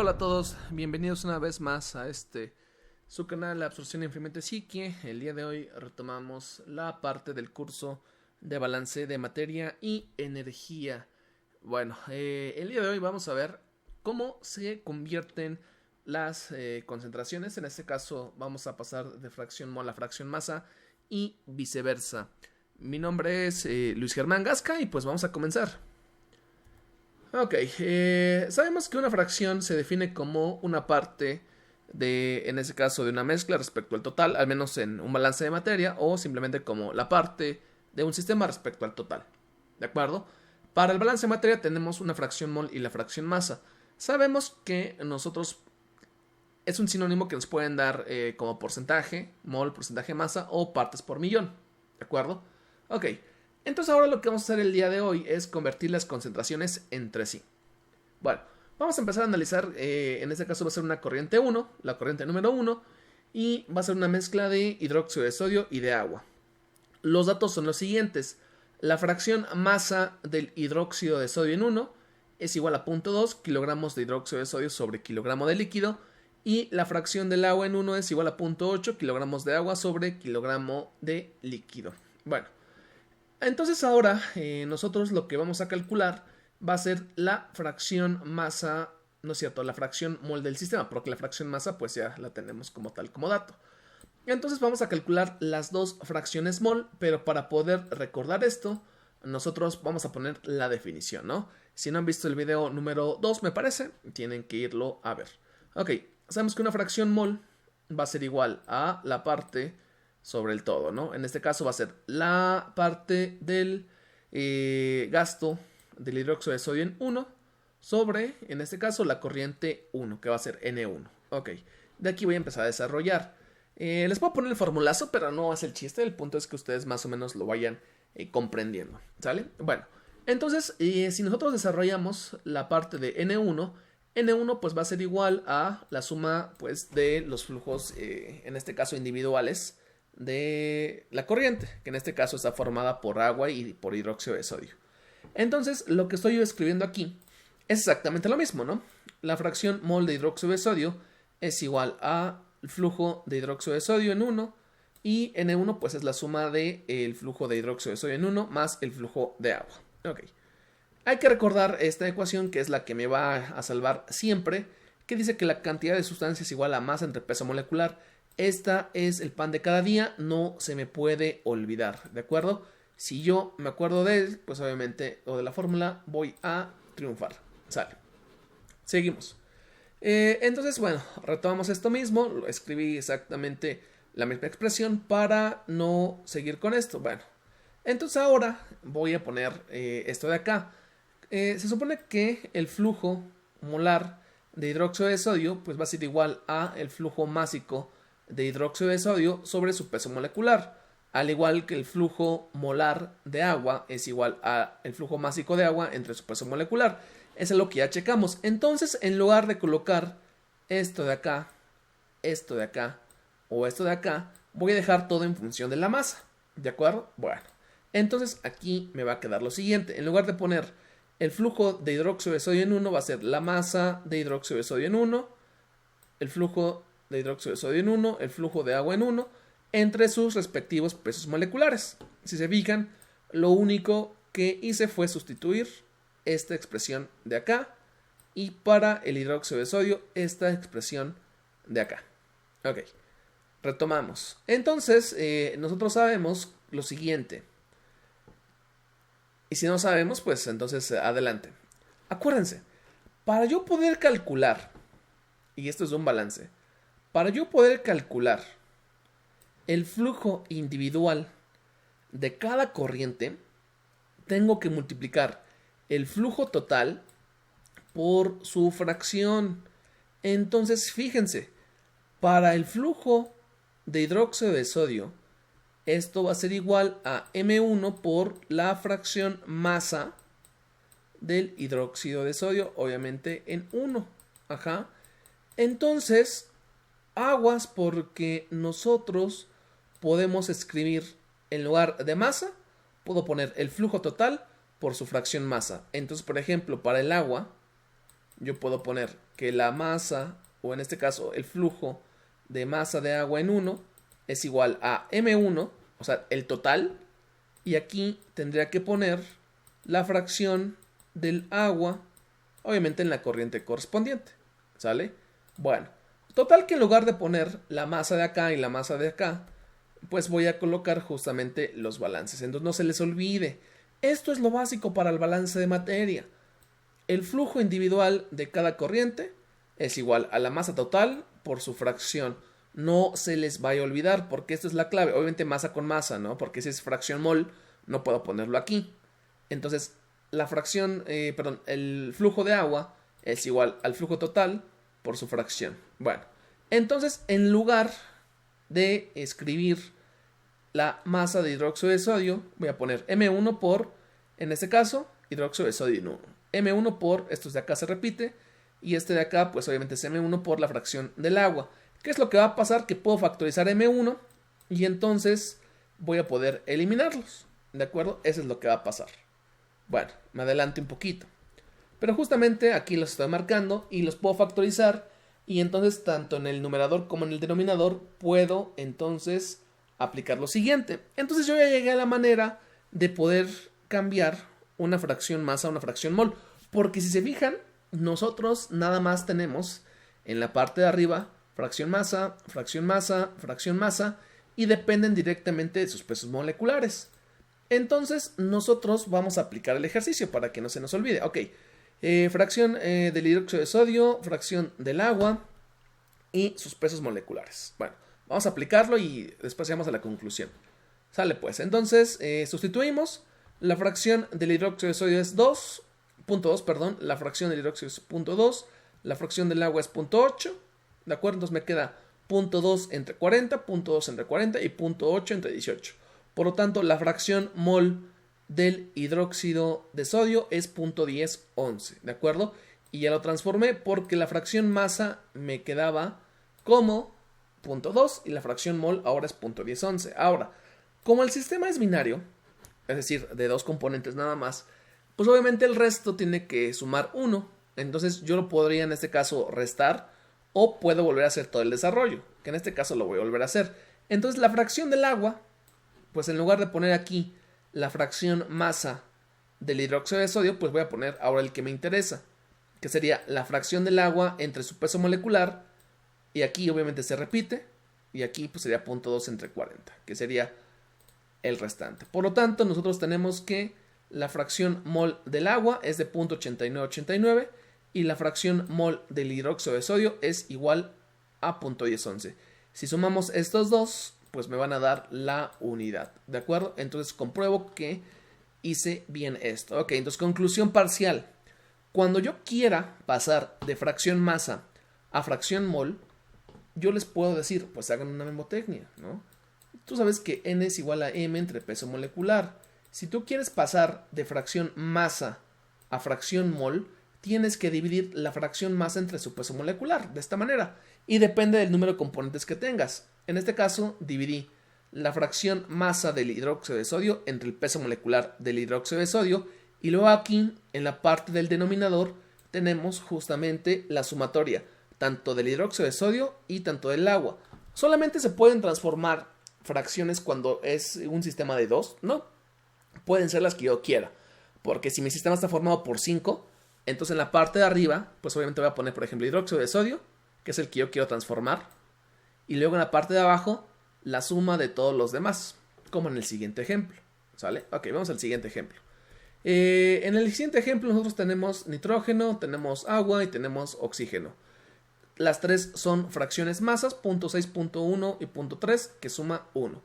Hola a todos, bienvenidos una vez más a su canal, La Absorción Infinitamente Psique. El día de hoy retomamos la parte del curso de balance de materia y energía. Bueno, el día de hoy vamos a ver cómo se convierten las concentraciones. En este caso vamos a pasar de fracción mol a fracción masa y viceversa. Mi nombre es Luis Germán Gasca y pues vamos a comenzar. Ok, sabemos que una fracción se define como una parte en ese caso, de una mezcla respecto al total, al menos en un balance de materia, o simplemente como la parte de un sistema respecto al total. ¿De acuerdo? Para el balance de materia tenemos una fracción mol y la fracción masa. Sabemos que nosotros es un sinónimo que nos pueden dar como porcentaje, mol, porcentaje masa o partes por millón. ¿De acuerdo? Ok. Entonces ahora lo que vamos a hacer el día de hoy es convertir las concentraciones entre sí. Bueno, vamos a empezar a analizar, en este caso va a ser una corriente 1, la corriente número 1, y va a ser una mezcla de hidróxido de sodio y de agua. Los datos son los siguientes. La fracción masa del hidróxido de sodio en 1 es igual a 0.2 kilogramos de hidróxido de sodio sobre kilogramo de líquido, y la fracción del agua en 1 es igual a 0.8 kilogramos de agua sobre kilogramo de líquido. Bueno, entonces ahora nosotros lo que vamos a calcular va a ser la fracción masa, no es cierto, la fracción mol del sistema, porque la fracción masa pues ya la tenemos como tal como dato. Entonces vamos a calcular las dos fracciones mol, pero para poder recordar esto, nosotros vamos a poner la definición, ¿no? Si no han visto el video número 2, me parece, tienen que irlo a ver. Ok, sabemos que una fracción mol va a ser igual a la parte sobre el todo, ¿no? En este caso va a ser la parte del gasto del hidróxido de sodio en 1 sobre, en este caso, la corriente 1, que va a ser N1. Ok, de aquí voy a empezar a desarrollar. Les puedo poner el formulazo, pero no es el chiste. El punto es que ustedes más o menos lo vayan comprendiendo, ¿sale? Bueno, entonces, si nosotros desarrollamos la parte de N1, N1 pues va a ser igual a la suma pues de los flujos, en este caso individuales, de la corriente, que en este caso está formada por agua y por hidróxido de sodio. Entonces, lo que estoy yo escribiendo aquí es exactamente lo mismo, ¿no? La fracción mol de hidróxido de sodio es igual a el flujo de hidróxido de sodio en 1 y N1 pues es la suma del flujo de hidróxido de sodio en 1 más el flujo de agua. Ok. Hay que recordar esta ecuación, que es la que me va a salvar siempre, que dice que la cantidad de sustancia es igual a masa entre peso molecular. Esta es el pan de cada día, no se me puede olvidar, ¿de acuerdo? Si yo me acuerdo de él, pues obviamente, o de la fórmula, voy a triunfar. Sale. Seguimos. Entonces, bueno, retomamos esto mismo. Lo escribí exactamente la misma expresión para no seguir con esto. Bueno, entonces ahora voy a poner esto de acá. Se supone que el flujo molar de hidróxido de sodio pues va a ser igual a el flujo másico de hidróxido de sodio sobre su peso molecular, al igual que el flujo molar de agua es igual a el flujo másico de agua entre su peso molecular. Eso es lo que ya checamos. Entonces, en lugar de colocar esto de acá o esto de acá, voy a dejar todo en función de la masa, ¿de acuerdo? Bueno, entonces aquí me va a quedar lo siguiente. En lugar de poner el flujo de hidróxido de sodio en 1, va a ser la masa de hidróxido de sodio en 1, el flujo de hidróxido de sodio en 1, el flujo de agua en 1, entre sus respectivos pesos moleculares. Si se fijan, lo único que hice fue sustituir esta expresión de acá y para el hidróxido de sodio esta expresión de acá. Ok, retomamos. Entonces, nosotros sabemos lo siguiente. Y si no sabemos, pues entonces adelante. Acuérdense, para yo poder calcular, y esto es un balance, para yo poder calcular el flujo individual de cada corriente, tengo que multiplicar el flujo total por su fracción. Entonces, fíjense, para el flujo de hidróxido de sodio, esto va a ser igual a M1 por la fracción masa del hidróxido de sodio, obviamente en 1. Ajá. Entonces, aguas, porque nosotros podemos escribir en lugar de masa, puedo poner el flujo total por su fracción masa. Entonces, por ejemplo, para el agua yo puedo poner que la masa, o en este caso el flujo de masa de agua en 1 es igual a M1, o sea, el total, y aquí tendría que poner la fracción del agua, obviamente en la corriente correspondiente, ¿sale? Bueno, total que en lugar de poner la masa de acá y la masa de acá, pues voy a colocar justamente los balances. Entonces no se les olvide, esto es lo básico para el balance de materia. El flujo individual de cada corriente es igual a la masa total por su fracción. No se les vaya a olvidar porque esta es la clave. Obviamente masa con masa, ¿no? Porque si es fracción mol, no puedo ponerlo aquí. Entonces, la fracción, el flujo de agua es igual al flujo total por su fracción. Bueno, entonces en lugar de escribir la masa de hidróxido de sodio, voy a poner M1 por, en este caso, hidróxido de sodio en 1. M1 por, esto de acá se repite, y este de acá, pues obviamente es M1 por la fracción del agua. ¿Qué es lo que va a pasar? Que puedo factorizar M1 y entonces voy a poder eliminarlos. ¿De acuerdo? Eso es lo que va a pasar. Bueno, me adelante un poquito. Pero justamente aquí los estoy marcando y los puedo factorizar. Y entonces tanto en el numerador como en el denominador puedo entonces aplicar lo siguiente. Entonces yo ya llegué a la manera de poder cambiar una fracción masa a una fracción mol. Porque si se fijan, nosotros nada más tenemos en la parte de arriba fracción masa, fracción masa, fracción masa y dependen directamente de sus pesos moleculares. Entonces nosotros vamos a aplicar el ejercicio para que no se nos olvide. Ok, fracción del hidróxido de sodio, fracción del agua y sus pesos moleculares. Bueno, vamos a aplicarlo y después llegamos a la conclusión. Sale pues, entonces sustituimos. La fracción del hidróxido de sodio es 2.2, perdón, la fracción del hidróxido es 0.2, la fracción del agua es 0.8, ¿de acuerdo? Entonces me queda 0.2 entre 40, 0.2 entre 40 y 0.8 entre 18. Por lo tanto, la fracción mol del hidróxido de sodio es 0.1011, ¿de acuerdo? Y ya lo transformé porque la fracción masa me quedaba como 0.2 y la fracción mol ahora es 0.1011. Ahora, como el sistema es binario, es decir, de dos componentes nada más, pues obviamente el resto tiene que sumar 1. Entonces yo lo podría en este caso restar o puedo volver a hacer todo el desarrollo, que en este caso lo voy a volver a hacer. Entonces la fracción del agua, pues en lugar de poner aquí la fracción masa del hidróxido de sodio, pues voy a poner ahora el que me interesa, que sería la fracción del agua entre su peso molecular, y aquí obviamente se repite, y aquí pues sería 0.2 entre 40, que sería el restante. Por lo tanto, nosotros tenemos que la fracción mol del agua es de 0.8989 y la fracción mol del hidróxido de sodio es igual a 0.1011. Si sumamos estos dos, pues me van a dar la unidad, ¿de acuerdo? Entonces compruebo que hice bien esto. Ok, entonces conclusión parcial. Cuando yo quiera pasar de fracción masa a fracción mol, yo les puedo decir, pues hagan una memotecnia, ¿no? Tú sabes que N es igual a M entre peso molecular. Si tú quieres pasar de fracción masa a fracción mol, tienes que dividir la fracción masa entre su peso molecular, de esta manera. Y depende del número de componentes que tengas. En este caso, dividí la fracción masa del hidróxido de sodio entre el peso molecular del hidróxido de sodio. Y luego aquí, en la parte del denominador, tenemos justamente la sumatoria, tanto del hidróxido de sodio y tanto del agua. Solamente se pueden transformar fracciones cuando es un sistema de 2, no. Pueden ser las que yo quiera. Porque si mi sistema está formado por 5, entonces en la parte de arriba, pues obviamente voy a poner, por ejemplo, hidróxido de sodio, que es el que yo quiero transformar. Y luego en la parte de abajo, la suma de todos los demás, como en el siguiente ejemplo. ¿Sale? Ok, vamos al siguiente ejemplo. En el siguiente ejemplo nosotros tenemos nitrógeno, tenemos agua y tenemos oxígeno. Las tres son fracciones masas, 0.6, 0.1 y 0.3, que suma 1.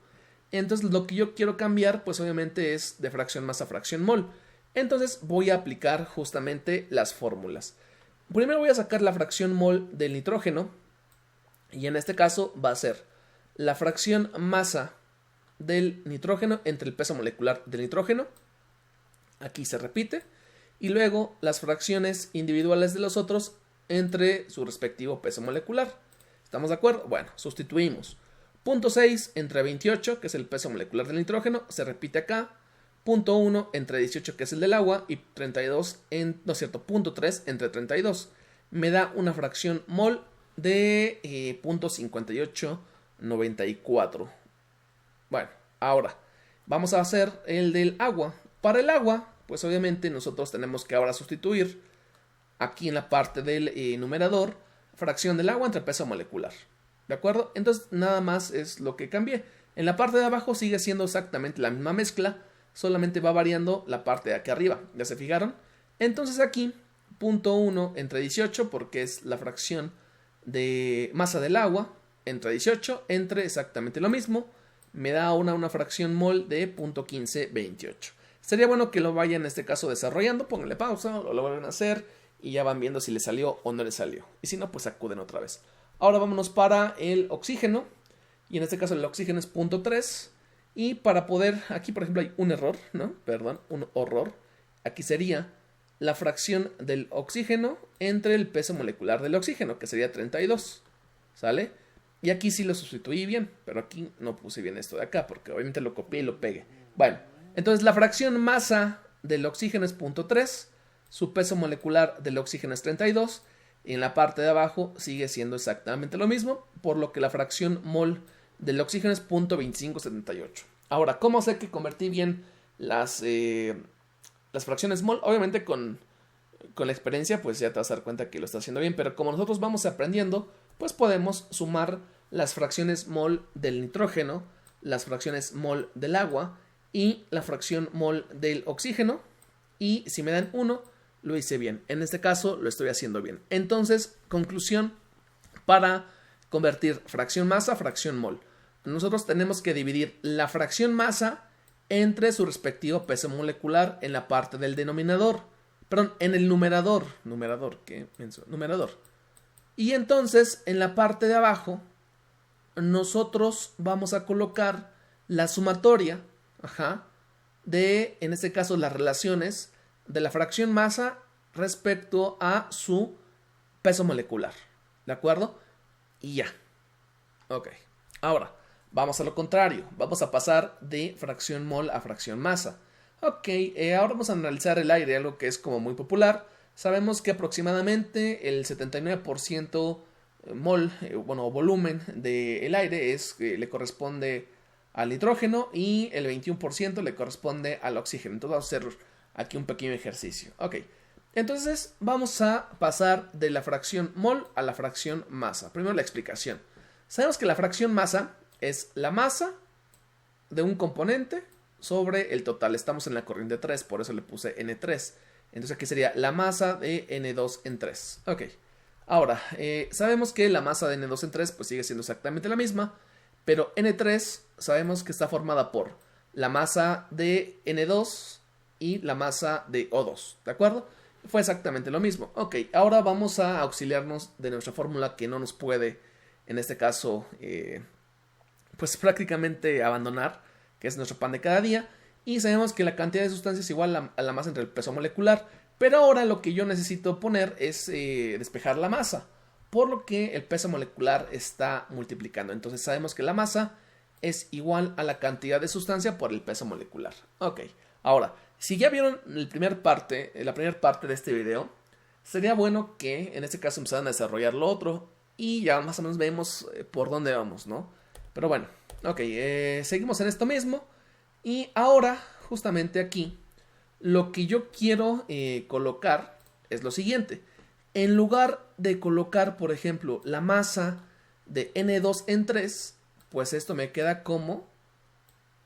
Entonces lo que yo quiero cambiar, pues obviamente es de fracción masa a fracción mol. Entonces voy a aplicar justamente las fórmulas. Primero voy a sacar la fracción mol del nitrógeno. Y en este caso va a ser la fracción masa del nitrógeno entre el peso molecular del nitrógeno. Aquí se repite. Y luego las fracciones individuales de los otros entre su respectivo peso molecular. ¿Estamos de acuerdo? Bueno, sustituimos. 0.6 entre 28, que es el peso molecular del nitrógeno, se repite acá. 0.1 entre 18, que es el del agua, y 32 0.3 entre 32. me da una fracción mol de 0.5894. Bueno, ahora vamos a hacer el del agua. Para el agua, pues obviamente nosotros tenemos que ahora sustituir aquí en la parte del numerador fracción del agua entre peso molecular. ¿De acuerdo? Entonces nada más es lo que cambié. En la parte de abajo sigue siendo exactamente la misma mezcla, solamente va variando la parte de aquí arriba. ¿Ya se fijaron? Entonces aquí, 0.1 entre 18, porque es la fracción de masa del agua, entre 18, entre exactamente lo mismo, me da una fracción mol de 0.1528. Sería bueno que lo vayan en este caso desarrollando, pónganle pausa, o lo vuelven a hacer y ya van viendo si le salió o no le salió. Y si no, pues acuden otra vez. Ahora vámonos para el oxígeno, y en este caso el oxígeno es 0.3. Y para poder, aquí por ejemplo hay un error, ¿no? Perdón, un horror. Aquí sería la fracción del oxígeno entre el peso molecular del oxígeno, que sería 32. ¿Sale? Y aquí sí lo sustituí bien, pero aquí no puse bien esto de acá, porque obviamente lo copié y lo pegué. Bueno, entonces la fracción masa del oxígeno es 0.3, su peso molecular del oxígeno es 32, y en la parte de abajo sigue siendo exactamente lo mismo, por lo que la fracción mol del oxígeno es 0.2578. Ahora, ¿cómo sé que convertí bien las fracciones mol? Obviamente con la experiencia pues ya te vas a dar cuenta que lo está haciendo bien, pero como nosotros vamos aprendiendo, pues podemos sumar las fracciones mol del nitrógeno, las fracciones mol del agua y la fracción mol del oxígeno, y si me dan 1, lo hice bien. En este caso lo estoy haciendo bien. Entonces, conclusión, para convertir fracción masa a fracción mol, nosotros tenemos que dividir la fracción masa entre su respectivo peso molecular en la parte del denominador. Perdón, en el numerador. Numerador. Y entonces, en la parte de abajo, nosotros vamos a colocar la sumatoria, de, en este caso, las relaciones de la fracción masa respecto a su peso molecular. ¿De acuerdo? Y ya. Ok. Ahora, vamos a lo contrario. Vamos a pasar de fracción mol a fracción masa. Ok, ahora vamos a analizar el aire, algo que es como muy popular. Sabemos que aproximadamente el 79% mol, volumen del aire le corresponde al nitrógeno y el 21% le corresponde al oxígeno. Entonces vamos a hacer aquí un pequeño ejercicio. Ok, entonces vamos a pasar de la fracción mol a la fracción masa. Primero la explicación. Sabemos que la fracción masa es la masa de un componente sobre el total. Estamos en la corriente 3, por eso le puse N3. Entonces aquí sería la masa de N2 en 3. Ok. Ahora, sabemos que la masa de N2 en 3 pues sigue siendo exactamente la misma, pero N3 sabemos que está formada por la masa de N2 y la masa de O2. ¿De acuerdo? Fue exactamente lo mismo. Ok, ahora vamos a auxiliarnos de nuestra fórmula que no nos puede, en este caso, pues prácticamente abandonar, que es nuestro pan de cada día, y sabemos que la cantidad de sustancia es igual a la masa entre el peso molecular, pero ahora lo que yo necesito poner es despejar la masa, por lo que el peso molecular está multiplicando. Entonces sabemos que la masa es igual a la cantidad de sustancia por el peso molecular. Ok, ahora, si ya vieron la primera parte de este video, sería bueno que en este caso empezaran a desarrollar lo otro y ya más o menos vemos por dónde vamos, ¿no? Pero bueno, ok, seguimos en esto mismo. Y ahora, justamente aquí, lo que yo quiero colocar es lo siguiente. En lugar de colocar, por ejemplo, la masa de N2 en 3, pues esto me queda como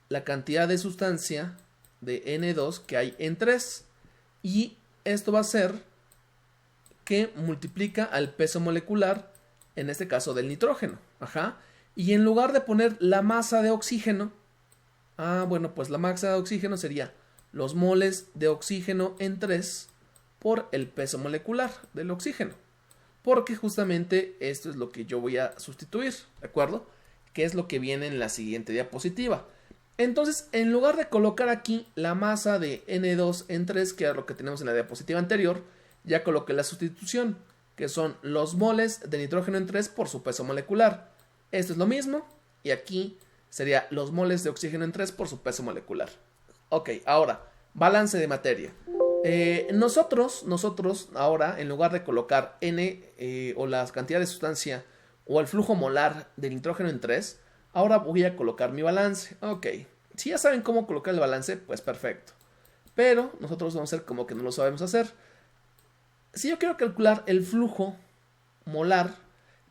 la cantidad de sustancia de N2 que hay en 3. Y esto va a ser que multiplica al peso molecular, en este caso del nitrógeno. Y en lugar de poner la masa de oxígeno, pues la masa de oxígeno sería los moles de oxígeno en 3 por el peso molecular del oxígeno. Porque justamente esto es lo que yo voy a sustituir, ¿de acuerdo? Que es lo que viene en la siguiente diapositiva. Entonces, en lugar de colocar aquí la masa de N2 en 3, que era lo que tenemos en la diapositiva anterior, ya coloqué la sustitución, que son los moles de nitrógeno en 3 por su peso molecular. Esto es lo mismo, y aquí sería los moles de oxígeno en 3 por su peso molecular. Ok, ahora, balance de materia. Nosotros ahora, en lugar de colocar N o la cantidad de sustancia o el flujo molar del nitrógeno en 3, ahora voy a colocar mi balance. Ok, si ya saben cómo colocar el balance, pues perfecto. Pero nosotros vamos a hacer como que no lo sabemos hacer. Si yo quiero calcular el flujo molar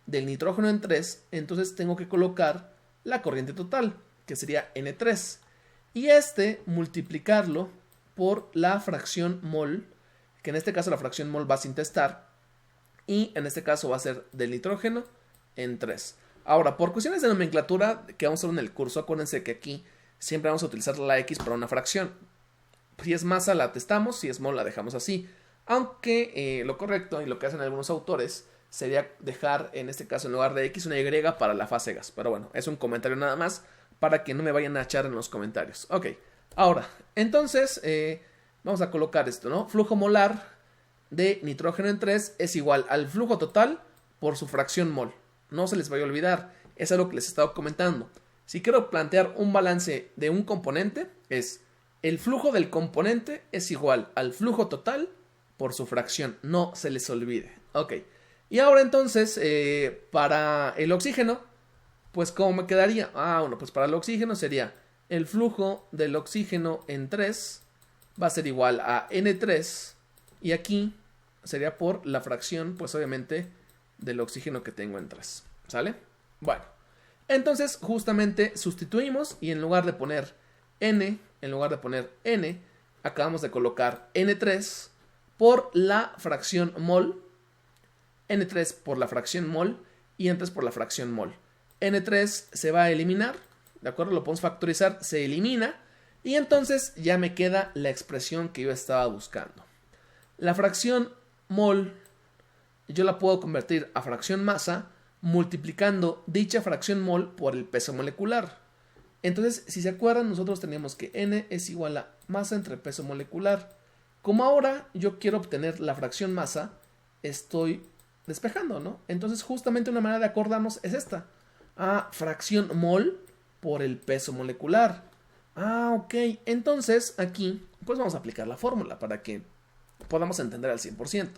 del nitrógeno en 3, entonces tengo que colocar la corriente total, que sería N3. Y multiplicarlo por la fracción mol, que en este caso la fracción mol va sin testar, y en este caso va a ser del nitrógeno en 3. Ahora, por cuestiones de nomenclatura que vamos a ver en el curso, acuérdense que aquí siempre vamos a utilizar la X para una fracción. Si es masa la testamos, si es mol la dejamos así. Aunque lo correcto y lo que hacen algunos autores sería dejar en este caso en lugar de X una Y para la fase gas. Pero bueno, es un comentario nada más para que no me vayan a echar en los comentarios. Ok, ahora, entonces vamos a colocar esto, ¿no? Flujo molar de nitrógeno en 3 es igual al flujo total por su fracción mol. No se les vaya a olvidar, es algo que les he estado comentando. Si quiero plantear un balance de un componente, es el flujo del componente es igual al flujo total por su fracción. No se les olvide. Ok. Y ahora entonces, para el oxígeno, pues ¿cómo me quedaría? Bueno, pues para el oxígeno sería el flujo del oxígeno en 3 va a ser igual a N3. Y aquí sería por la fracción, pues obviamente, del oxígeno que tengo en 3. ¿Sale? Bueno. Entonces, justamente sustituimos y en lugar de poner N, acabamos de colocar N3 por la fracción mol, N3 por la fracción mol y N3 por la fracción mol. N3 se va a eliminar, ¿de acuerdo? Lo podemos factorizar, se elimina y entonces ya me queda la expresión que yo estaba buscando. La fracción mol yo la puedo convertir a fracción masa multiplicando dicha fracción mol por el peso molecular. Entonces, si se acuerdan, nosotros teníamos que N es igual a masa entre peso molecular. Como ahora yo quiero obtener la fracción masa, estoy despejando, ¿no? Entonces, justamente una manera de acordarnos es esta. Fracción mol por el peso molecular. Ok. Entonces, aquí, pues vamos a aplicar la fórmula para que podamos entender al 100%.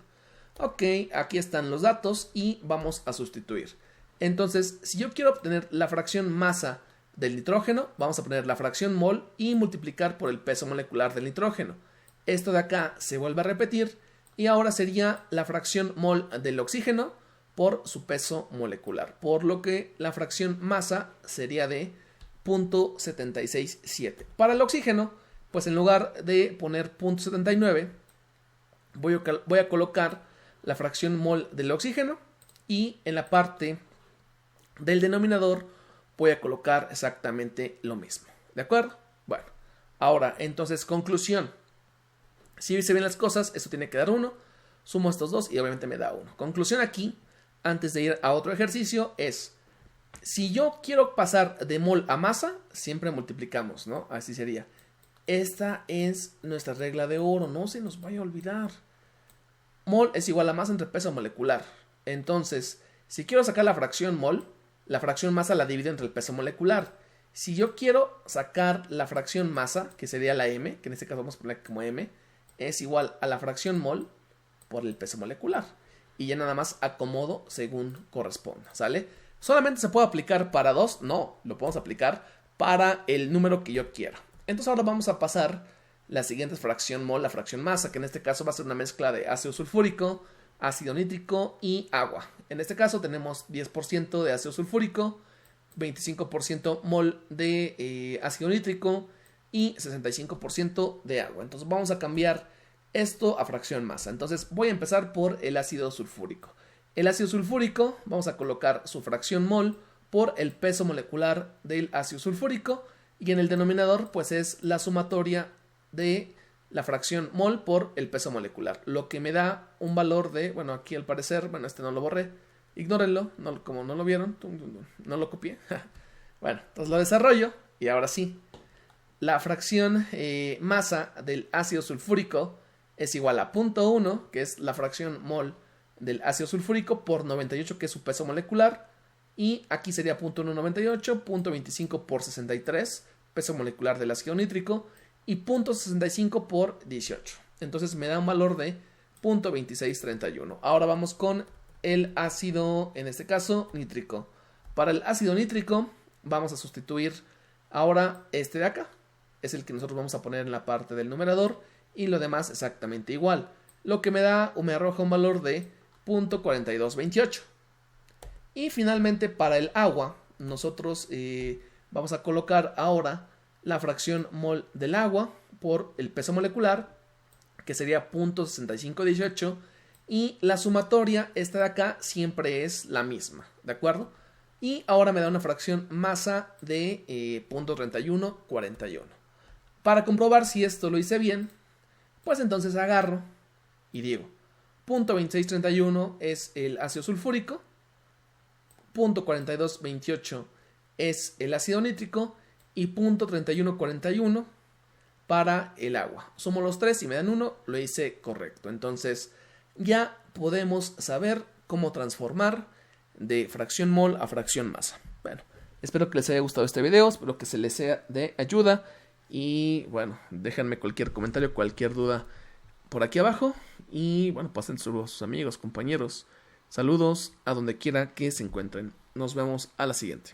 Ok, aquí están los datos y vamos a sustituir. Entonces, si yo quiero obtener la fracción masa del nitrógeno, vamos a poner la fracción mol y multiplicar por el peso molecular del nitrógeno. Esto de acá se vuelve a repetir y ahora sería la fracción mol del oxígeno por su peso molecular, por lo que la fracción masa sería de 0.767. Para el oxígeno, pues en lugar de poner 0.79, voy a colocar la fracción mol del oxígeno y en la parte del denominador voy a colocar exactamente lo mismo. ¿De acuerdo? Bueno, ahora entonces conclusión. Si se ven las cosas, esto tiene que dar 1. Sumo estos dos y obviamente me da 1. Conclusión aquí, antes de ir a otro ejercicio, es si yo quiero pasar de mol a masa, siempre multiplicamos, ¿no? Así sería. Esta es nuestra regla de oro, no se nos vaya a olvidar. Mol es igual a masa entre peso molecular. Entonces, si quiero sacar la fracción mol, la fracción masa la divido entre el peso molecular. Si yo quiero sacar la fracción masa, que sería la m, que en este caso vamos a poner como m, es igual a la fracción mol por el peso molecular. Y ya nada más acomodo según corresponda, ¿sale? ¿Solamente se puede aplicar para 2? No, lo podemos aplicar para el número que yo quiera. Entonces ahora vamos a pasar la siguiente fracción mol, la fracción masa, que en este caso va a ser una mezcla de ácido sulfúrico, ácido nítrico y agua. En este caso tenemos 10% de ácido sulfúrico, 25% mol de ácido nítrico y 65% de agua. Entonces vamos a cambiar esto a fracción masa. Entonces voy a empezar por el ácido sulfúrico. El ácido sulfúrico vamos a colocar su fracción mol por el peso molecular del ácido sulfúrico y en el denominador pues es la sumatoria de la fracción mol por el peso molecular, lo que me da un valor de, bueno, aquí al parecer, bueno, este no lo borré, ignórenlo, no, como no lo vieron, no lo copié. Bueno, entonces lo desarrollo y ahora sí, la fracción masa del ácido sulfúrico es igual a 0.1, que es la fracción mol del ácido sulfúrico, por 98, que es su peso molecular, y aquí sería 0.198, 0.25 por 63, peso molecular del ácido nítrico, y 0.65 por 18. Entonces me da un valor de 0.2631. Ahora vamos con el ácido, en este caso, nítrico. Para el ácido nítrico vamos a sustituir ahora este de acá. Es el que nosotros vamos a poner en la parte del numerador y lo demás exactamente igual. Lo que me da o me arroja un valor de 0.4228. Y finalmente para el agua, nosotros vamos a colocar ahora la fracción mol del agua por el peso molecular, que sería 0.6518, y la sumatoria, esta de acá, siempre es la misma, ¿de acuerdo? Y ahora me da una fracción masa de 0.3141. Para comprobar si esto lo hice bien, pues entonces agarro y digo, 0.2631 es el ácido sulfúrico, 0.4228 es el ácido nítrico y 0.3141 para el agua. Sumo los tres y me dan 1, lo hice correcto. Entonces ya podemos saber cómo transformar de fracción mol a fracción masa. Bueno, espero que les haya gustado este video, espero que se les sea de ayuda y bueno, déjenme cualquier comentario, cualquier duda por aquí abajo y bueno, pasen a sus amigos, compañeros. Saludos a donde quiera que se encuentren. Nos vemos a la siguiente.